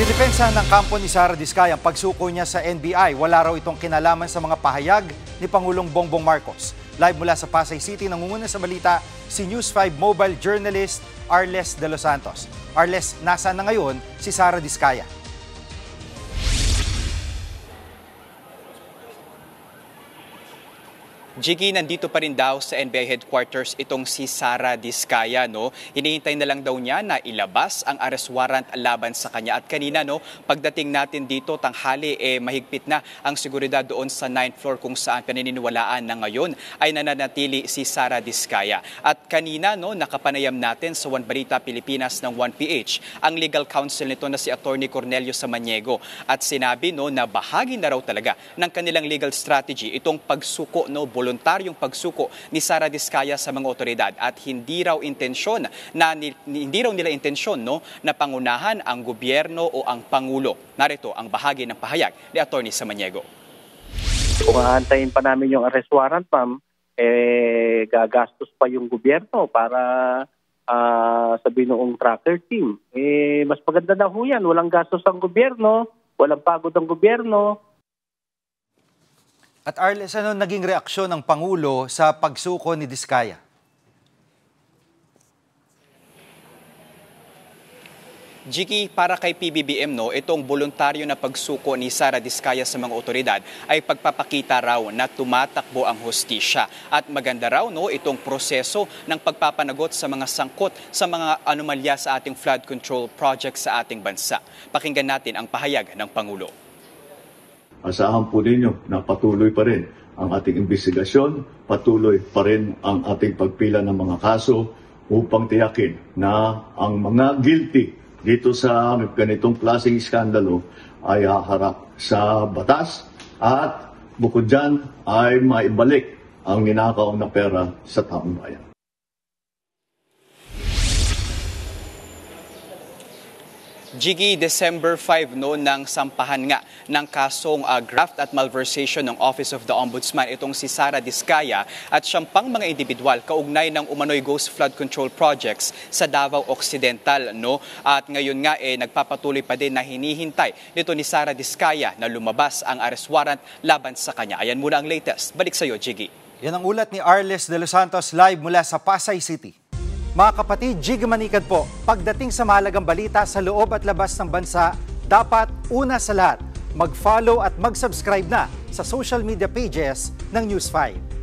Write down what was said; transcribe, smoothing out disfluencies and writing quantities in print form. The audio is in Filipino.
Dinepensa ng kampo ni Sara Diskaya ang pagsuko niya sa NBI. Wala raw itong kinalaman sa mga pahayag ni Pangulong Bongbong Marcos. Live mula sa Pasay City, nangunguna sa balita si News 5 mobile journalist Arles de los Santos. Arles, nasaan na ngayon si Sara Diskaya? Jiggy, nandito pa rin daw sa NBI headquarters itong si Sara Diskaya, no? Hinihintay na lang daw niya na ilabas ang arrest warrant laban sa kanya. At kanina, no, pagdating natin dito, tanghali, mahigpit na ang seguridad doon sa 9th floor kung saan pinaniniwalaan na ngayon ay nananatili si Sara Diskaya. At kanina, no, nakapanayam natin sa One Balita Pilipinas ng 1PH ang legal counsel nito na si Attorney Cornelio Samaniego. At sinabi, no, na bahagi na raw talaga ng kanilang legal strategy itong pagsuko, no, voluntaryong pagsuko ni Sara Diskaya sa mga otoridad at hindi raw nila intensyon, no, na pangunahan ang gobyerno o ang pangulo. Narito ang bahagi ng pahayag ni Attorney Samaniego. Kung aantayin pa namin yung arrest warrant, ma'am, gagastos pa yung gobyerno para sa binuong tracker team. Mas maganda na ho yan. Walang gastos ang gobyerno, walang pagod ang gobyerno. At Arles, ano naging reaksyon ng Pangulo sa pagsuko ni Diskaya? Jiki, para kay PBBM, no, itong voluntaryo na pagsuko ni Sara Diskaya sa mga otoridad ay pagpapakita raw na tumatakbo ang hustisya. At maganda raw, no, itong proseso ng pagpapanagot sa mga sangkot sa mga anomalya sa ating flood control project sa ating bansa. Pakinggan natin ang pahayag ng Pangulo. Asahan po ninyo na patuloy pa rin ang ating investigasyon, patuloy pa rin ang ating pagpila ng mga kaso upang tiyakin na ang mga guilty dito sa ganitong klaseng iskandalo ay haharap sa batas at bukod dyan ay maibalik ang ninakaw na pera sa taong bayan. Jiggy, December 5, no, nang sampahan nga ng kasong graft at malversation ng Office of the Ombudsman itong si Sara Diskaya at siyang pang mga individual kaugnay ng umano'y ghost flood control projects sa Davao Occidental, no? At ngayon nga nagpapatuloy pa din na hinihintay nito ni Sara Diskaya na lumabas ang arrest warrant laban sa kanya. Ayan muna ang latest. Balik sa iyo, Jiggy. Yan ang ulat ni Arles de los Santos live mula sa Pasay City. Mga kapatid, Jiggy Manikad po, pagdating sa mahalagang balita sa loob at labas ng bansa, dapat una sa lahat, mag-follow at mag-subscribe na sa social media pages ng News 5.